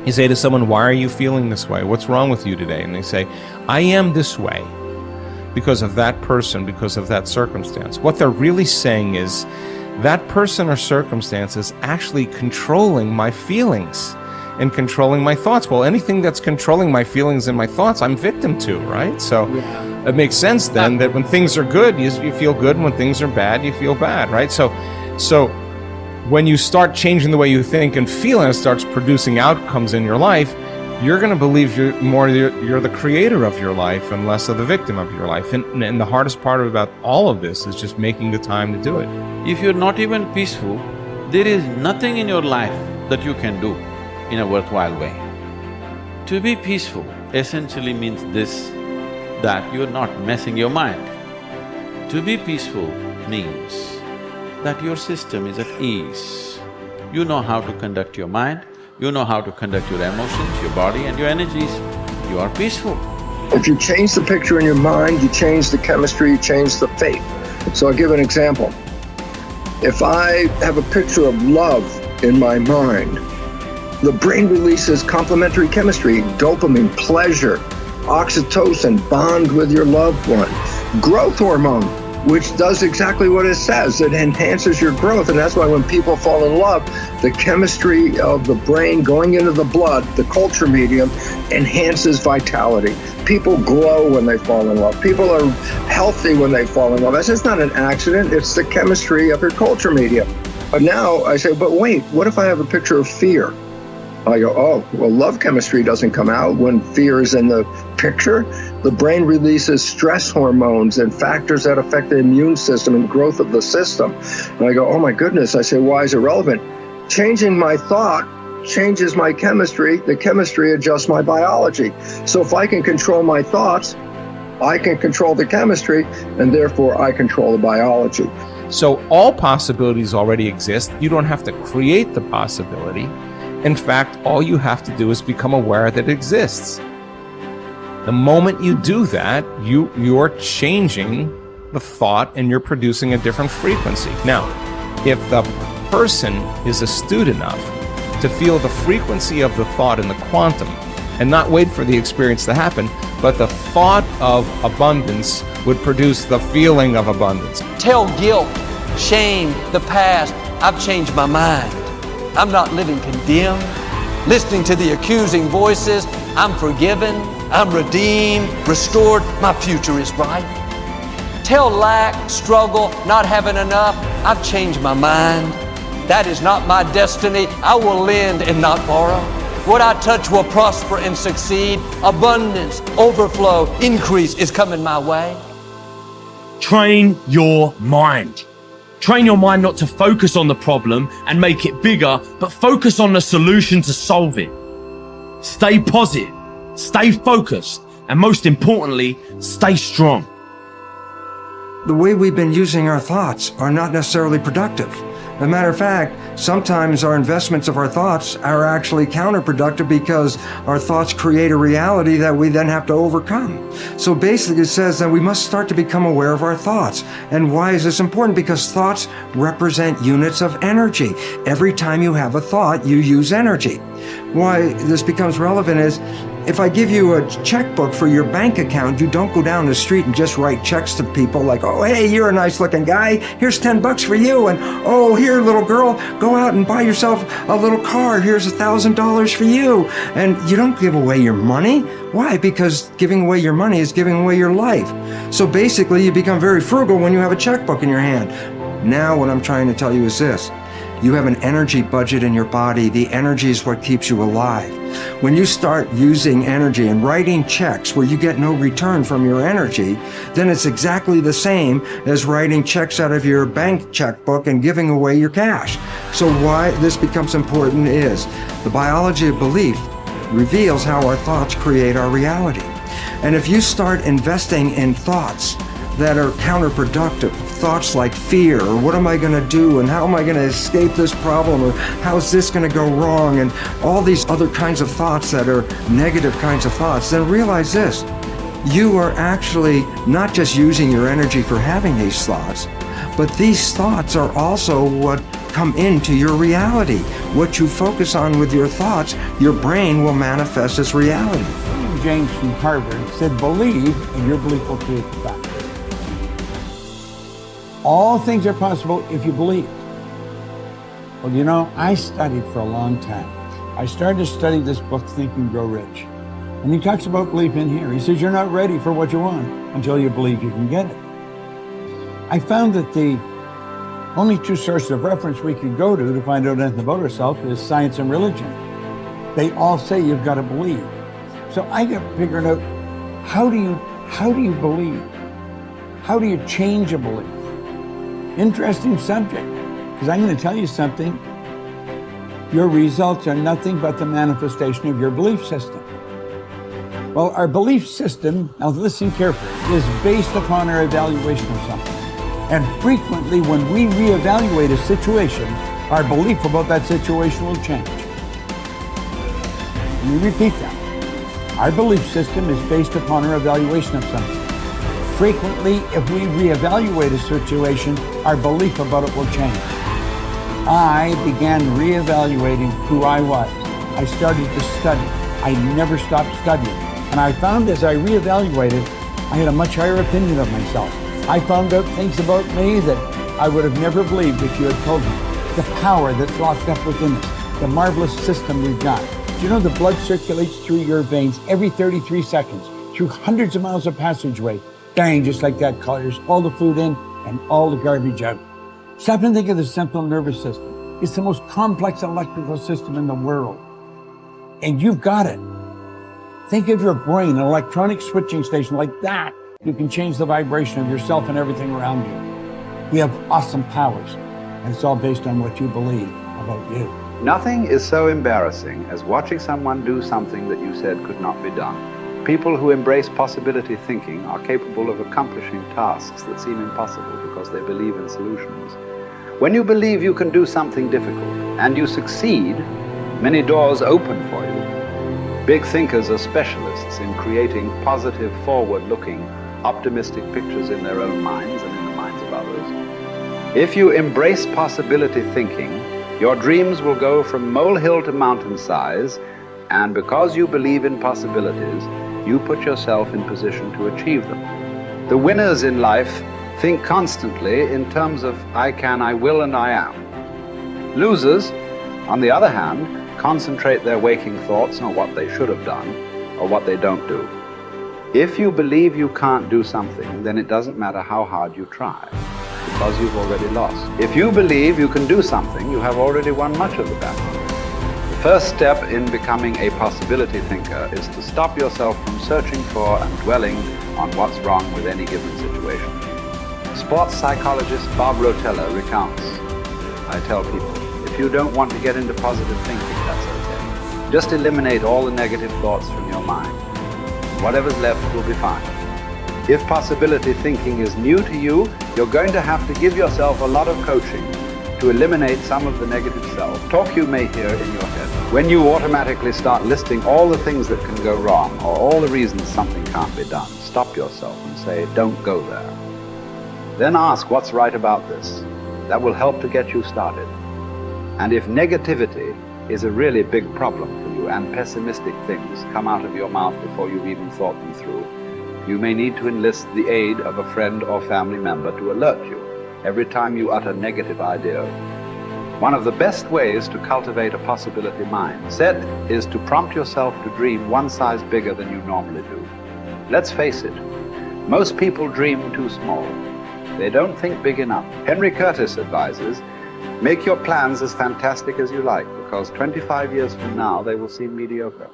You say to someone, why are you feeling this way? What's wrong with you today? And they say, I am this way because of that person, because of that circumstance. What they're really saying is, that person or circumstance is actually controlling my feelings and controlling my thoughts. Well, anything that's controlling my feelings and my thoughts, I'm victim to, right? So it makes sense then that when things are good, you feel good, and when things are bad, you feel bad, right? So when you start changing the way you think and feel, and it starts producing outcomes in your life, you're going to believe you're the creator of your life and less of the victim of your life. And the hardest part about all of this is just making the time to do it. If you're not even peaceful, there is nothing in your life that you can do in a worthwhile way. To be peaceful essentially means this, that you're not messing your mind. To be peaceful means that your system is at ease. You know how to conduct your mind, you know how to conduct your emotions, your body and your energies. You are peaceful. If you change the picture in your mind, you change the chemistry, you change the fate. So I'll give an example. If I have a picture of love in my mind, the brain releases complementary chemistry, dopamine, pleasure, oxytocin, bond with your loved one, growth hormone, which does exactly what it says. It enhances your growth, and that's why when people fall in love, the chemistry of the brain going into the blood, the culture medium, enhances vitality. People glow when they fall in love. People are healthy when they fall in love. That's just not an accident, it's the chemistry of your culture medium. But now I say, but wait, what if I have a picture of fear? I go, oh, well, love chemistry doesn't come out when fear is in the picture. The brain releases stress hormones and factors that affect the immune system and growth of the system. And I go, oh my goodness. I say, why is it relevant? Changing my thought changes my chemistry. The chemistry adjusts my biology. So if I can control my thoughts, I can control the chemistry, and therefore I control the biology. So all possibilities already exist. You don't have to create the possibility. In fact, all you have to do is become aware that it exists. The moment you do that, you're changing the thought and you're producing a different frequency. Now, if the person is astute enough to feel the frequency of the thought in the quantum and not wait for the experience to happen, but the thought of abundance would produce the feeling of abundance. Tell guilt, shame, the past, I've changed my mind. I'm not living condemned. Listening to the accusing voices, I'm forgiven, I'm redeemed, restored, my future is bright. Tell lack, struggle, not having enough, I've changed my mind. That is not my destiny. I will lend and not borrow. What I touch will prosper and succeed. Abundance, overflow, increase is coming my way. Train your mind. Train your mind not to focus on the problem and make it bigger, but focus on the solution to solve it. Stay positive, stay focused, and most importantly, stay strong. The way we've been using our thoughts are not necessarily productive. As a matter of fact, sometimes our investments of our thoughts are actually counterproductive because our thoughts create a reality that we then have to overcome. So basically it says that we must start to become aware of our thoughts. And why is this important? Because thoughts represent units of energy. Every time you have a thought, you use energy. Why this becomes relevant is, if I give you a checkbook for your bank account, you don't go down the street and just write checks to people like, oh, hey, you're a nice looking guy, here's 10 bucks for you, and oh, here, little girl, go out and buy yourself a little car, here's $1,000 for you. And you don't give away your money. Why? Because giving away your money is giving away your life. So basically, you become very frugal when you have a checkbook in your hand. Now what I'm trying to tell you is this. You have an energy budget in your body. The energy is what keeps you alive. When you start using energy and writing checks where you get no return from your energy, then it's exactly the same as writing checks out of your bank checkbook and giving away your cash. So why this becomes important is the biology of belief reveals how our thoughts create our reality. And if you start investing in thoughts that are counterproductive, thoughts like fear, or what am I going to do, and how am I going to escape this problem, or how's this going to go wrong, and all these other kinds of thoughts that are negative kinds of thoughts, then realize this. You are actually not just using your energy for having these thoughts, but these thoughts are also what come into your reality. What you focus on with your thoughts, your brain will manifest as reality. William James from Harvard said, believe and your belief will create the fact. All things are possible if you believe. Well, you know, I studied for a long time. I started to study this book, Think and Grow Rich. And he talks about belief in here. He says, you're not ready for what you want until you believe you can get it. I found that the only two sources of reference we could go to find out anything about ourselves is science and religion. They all say you've got to believe. So I got figured out, how do you believe? How do you change a belief? Interesting subject, because I'm going to tell you something. Your results are nothing but the manifestation of your belief system. Well, our belief system, now listen carefully, is based upon our evaluation of something. And frequently, when we reevaluate a situation, our belief about that situation will change. Let me repeat that. Our belief system is based upon our evaluation of something. Frequently, if we reevaluate a situation, our belief about it will change. I began reevaluating who I was. I started to study. I never stopped studying. And I found as I reevaluated, I had a much higher opinion of myself. I found out things about me that I would have never believed if you had told me. The power that's locked up within us, the marvelous system we've got. Do you know the blood circulates through your veins every 33 seconds, through hundreds of miles of passageway? Bang, just like that, clears all the food in and all the garbage out. Stop and think of the central nervous system. It's the most complex electrical system in the world. And you've got it. Think of your brain, an electronic switching station like that. You can change the vibration of yourself and everything around you. We have awesome powers, and it's all based on what you believe about you. Nothing is so embarrassing as watching someone do something that you said could not be done. People who embrace possibility thinking are capable of accomplishing tasks that seem impossible because they believe in solutions. When you believe you can do something difficult and you succeed, many doors open for you. Big thinkers are specialists in creating positive, forward-looking, optimistic pictures in their own minds and in the minds of others. If you embrace possibility thinking, your dreams will go from molehill to mountain size, and because you believe in possibilities, you put yourself in position to achieve them. The winners in life think constantly in terms of I can, I will, and I am. Losers, on the other hand, concentrate their waking thoughts on what they should have done or what they don't do. If you believe you can't do something, then it doesn't matter how hard you try, because you've already lost. If you believe you can do something, you have already won much of the battle. The first step in becoming a possibility thinker is to stop yourself from searching for and dwelling on what's wrong with any given situation. Sports psychologist Bob Rotella recounts, I tell people, if you don't want to get into positive thinking, that's okay. Just eliminate all the negative thoughts from your mind. Whatever's left will be fine. If possibility thinking is new to you, you're going to have to give yourself a lot of coaching to eliminate some of the negative self-talk you may hear in your head. When you automatically start listing all the things that can go wrong or all the reasons something can't be done, stop yourself and say, don't go there. Then ask what's right about this. That will help to get you started. And if negativity is a really big problem for you and pessimistic things come out of your mouth before you've even thought them through, you may need to enlist the aid of a friend or family member to alert you every time you utter negative ideas. One of the best ways to cultivate a possibility mindset is to prompt yourself to dream one size bigger than you normally do. Let's face it, most people dream too small. They don't think big enough. Henry Curtis advises, make your plans as fantastic as you like, because 25 years from now they will seem mediocre.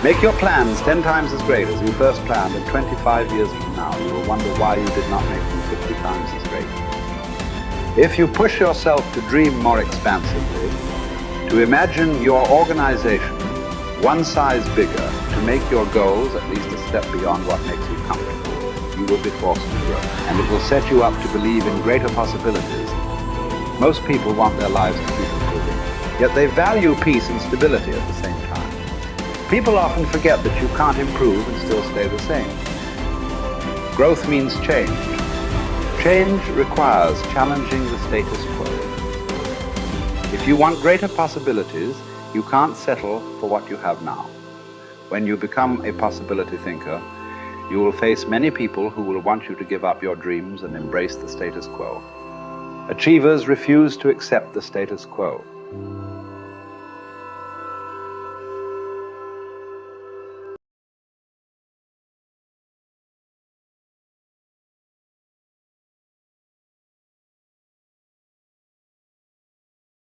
Make your plans 10 times as great as you first planned, and 25 years from now you will wonder why you did not make them 50 times as great. If you push yourself to dream more expansively, to imagine your organization one size bigger, to make your goals at least a step beyond what makes you comfortable, you will be forced to grow. And it will set you up to believe in greater possibilities. Most people want their lives to keep improving, yet they value peace and stability at the same time. People often forget that you can't improve and still stay the same. Growth means change. Change requires challenging the status quo. If you want greater possibilities, you can't settle for what you have now. When you become a possibility thinker, you will face many people who will want you to give up your dreams and embrace the status quo. Achievers refuse to accept the status quo.